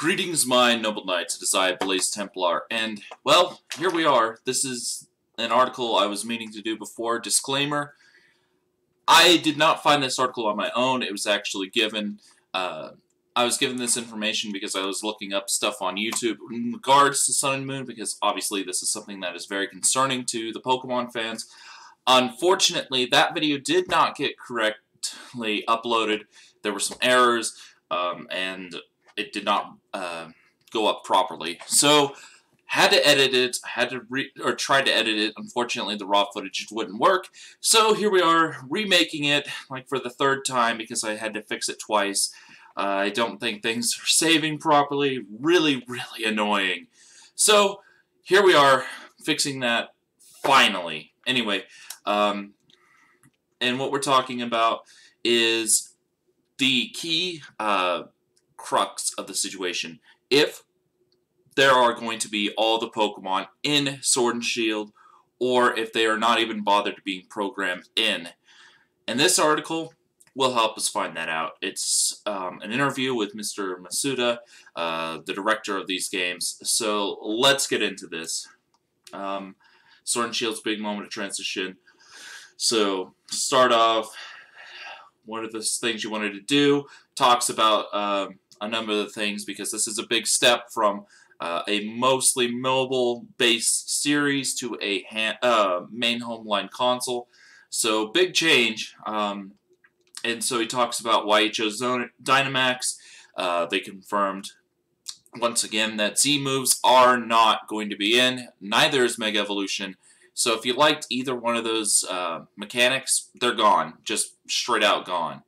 Greetings, my noble knights, it is I, Blaze Templar, and, well, here we are. This is an article I was meaning to do before. Disclaimer, I did not find this article on my own. It was actually given, I was given this information because I was looking up stuff on YouTube in regards to Sun and Moon, because obviously this is something that is very concerning to the Pokemon fans. Unfortunately, that video did not get correctly uploaded. There were some errors, and it did not go up properly. So, had to edit it, tried to edit it. Unfortunately, the raw footage wouldn't work. So here we are, remaking it, like for the third time, because I had to fix it twice. I don't think things are saving properly. Really, really annoying. So, here we are, fixing that, finally. Anyway, and what we're talking about is the key crux of the situation. If there are going to be all the Pokemon in Sword and Shield, or if they are not even bothered being programmed in. And this article will help us find that out. It's an interview with Mr. Masuda, the director of these games. So let's get into this. Sword and Shield's big moment of transition. So, to start off, one of the things you wanted to do talks about a number of things, because this is a big step from a mostly mobile-based series to a main homeline console. So, big change. And so he talks about why he chose Dynamax. They confirmed, once again, that Z-moves are not going to be in. Neither is Mega Evolution. So if you liked either one of those mechanics, they're gone. Just straight out gone.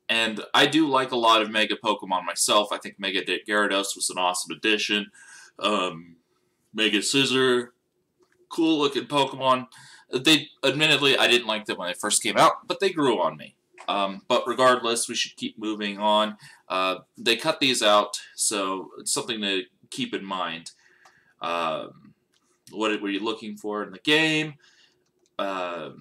And I do like a lot of Mega Pokemon myself. I think Mega Gyarados was an awesome addition. Mega Scizor, cool looking Pokemon. Admittedly, I didn't like them when they first came out, but they grew on me. But regardless, we should keep moving on. They cut these out, so it's something to keep in mind. What were you looking for in the game? A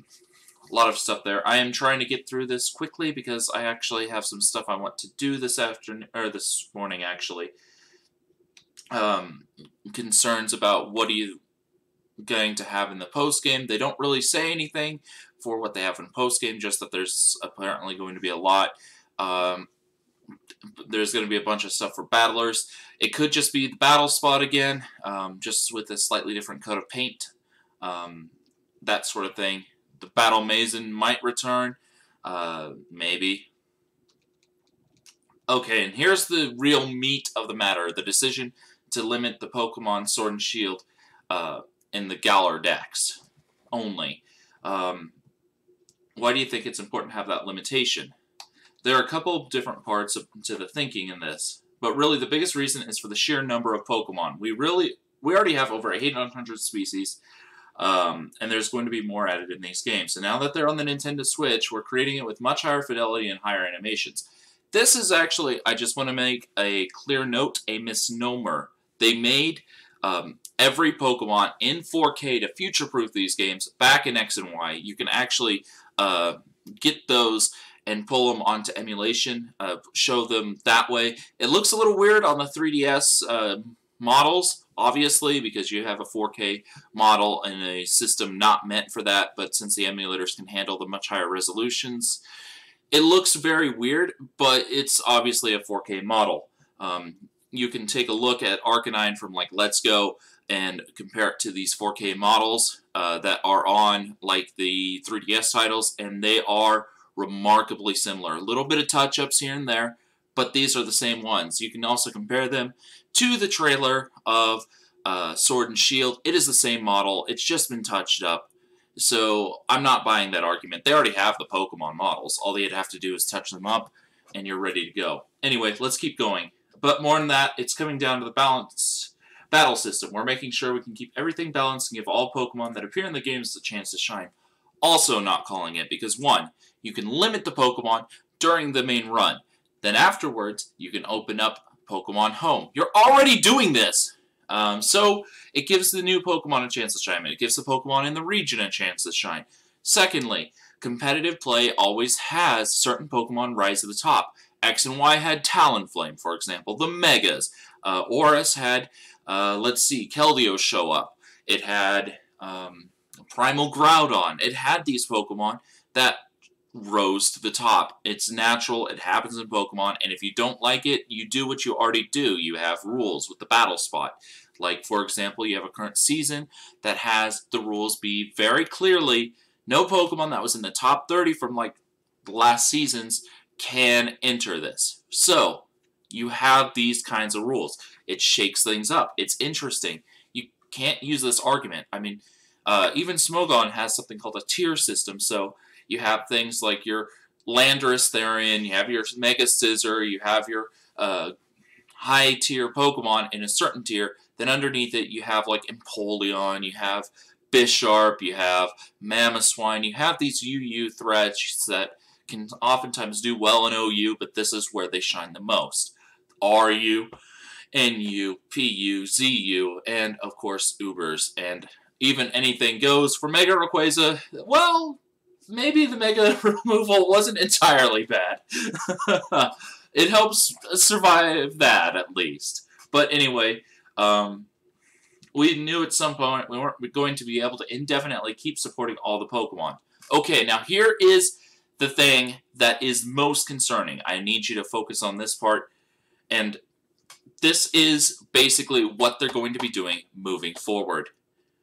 lot of stuff there. I am trying to get through this quickly because I actually have some stuff I want to do this afternoon, or this morning actually. Concerns about what are you going to have in the post-game. They don't really say anything for what they have in post-game, just that there's apparently going to be a lot. There's going to be a bunch of stuff for battlers. It could just be the battle spot again, just with a slightly different coat of paint, that sort of thing. The Battle Mazen might return, maybe. Okay, and here's the real meat of the matter, the decision to limit the Pokemon Sword and Shield in the Galar decks only. Why do you think it's important to have that limitation? There are a couple of different parts to the thinking in this, but really the biggest reason is for the sheer number of Pokemon. We already have over 800 species, and there's going to be more added in these games. And now that they're on the Nintendo Switch, we're creating it with much higher fidelity and higher animations. This is actually, I just want to make a clear note, a misnomer. They made every Pokemon in 4K to future-proof these games back in X and Y. You can actually get those and pull them onto emulation, show them that way. It looks a little weird on the 3DS models, obviously, because you have a 4K model in a system not meant for that, but since the emulators can handle the much higher resolutions, it looks very weird, but it's obviously a 4K model. You can take a look at Arcanine from, like, Let's Go and compare it to these 4K models that are on, like, the 3DS titles, and they are remarkably similar. A little bit of touch-ups here and there, but these are the same ones. You can also compare them to the trailer of Sword and Shield. It is the same model. It's just been touched up. So I'm not buying that argument. They already have the Pokemon models. All they'd have to do is touch them up, and you're ready to go. Anyway, let's keep going. But more than that, it's coming down to the battle system. We're making sure we can keep everything balanced and give all Pokemon that appear in the games a chance to shine. Also not calling it, because 1, you can limit the Pokemon during the main run. Then afterwards, you can open up Pokemon Home. You're already doing this! So, it gives the new Pokemon a chance to shine. It gives the Pokemon in the region a chance to shine. Secondly, competitive play always has certain Pokemon rise to the top. X and Y had Talonflame, for example, the Megas. Oris had, let's see, Keldeo show up. It had Primal Groudon. It had these Pokemon that rose to the top. It's natural, it happens in Pokemon, and if you don't like it, you do what you already do. You have rules with the battle spot. Like, for example, you have a current season that has the rules be very clearly, no Pokemon that was in the top 30 from, like, the last seasons can enter this. So, you have these kinds of rules. It shakes things up. It's interesting. You can't use this argument. I mean, even Smogon has something called a tier system, so you have things like your Landorus Therian, you have your Mega Scizor, you have your high-tier Pokemon in a certain tier. Then underneath it, you have like Empoleon, you have Bisharp, you have Mamoswine, you have these UU threats that can oftentimes do well in OU, but this is where they shine the most. RU, NU, PU, ZU, and of course Ubers, and even anything goes for Mega Rayquaza. Well, maybe the Mega removal wasn't entirely bad. It helps survive that, at least. But anyway, we knew at some point we weren't going to be able to indefinitely keep supporting all the Pokemon. Okay, now here is the thing that is most concerning. I need you to focus on this part, and this is basically what they're going to be doing moving forward.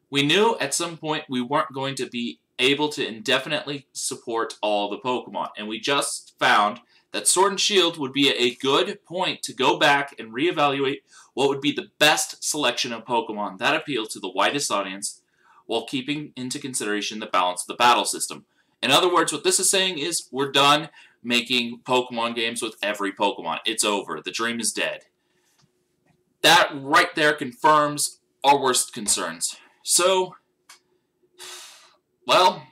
We knew at some point we weren't going to be able to indefinitely support all the Pokemon, and we just found that Sword and Shield would be a good point to go back and reevaluate what would be the best selection of Pokemon that appeal to the widest audience while keeping into consideration the balance of the battle system. In other words, what this is saying is we're done making Pokemon games with every Pokemon. It's over. The dream is dead. That right there confirms our worst concerns. So, well,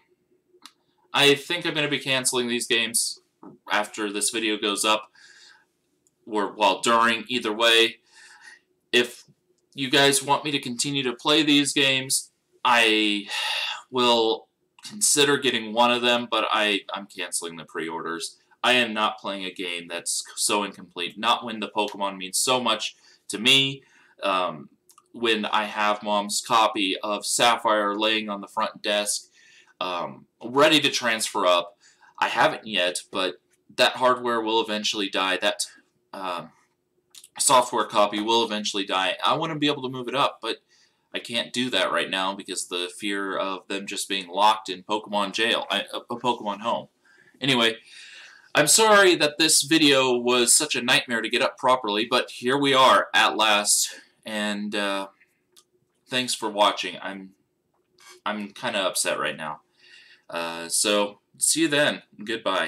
I think I'm going to be canceling these games after this video goes up, or, well, during, either way. If you guys want me to continue to play these games, I will consider getting one of them, but I'm canceling the pre-orders. I am not playing a game that's so incomplete, not when the Pokemon means so much to me. When I have Mom's copy of Sapphire laying on the front desk, ready to transfer up. I haven't yet, but that hardware will eventually die. That software copy will eventually die. I want to be able to move it up, but I can't do that right now because the fear of them just being locked in Pokemon jail, a Pokemon home. Anyway, I'm sorry that this video was such a nightmare to get up properly, but here we are at last, and thanks for watching. I'm kind of upset right now. So, see you then. Goodbye.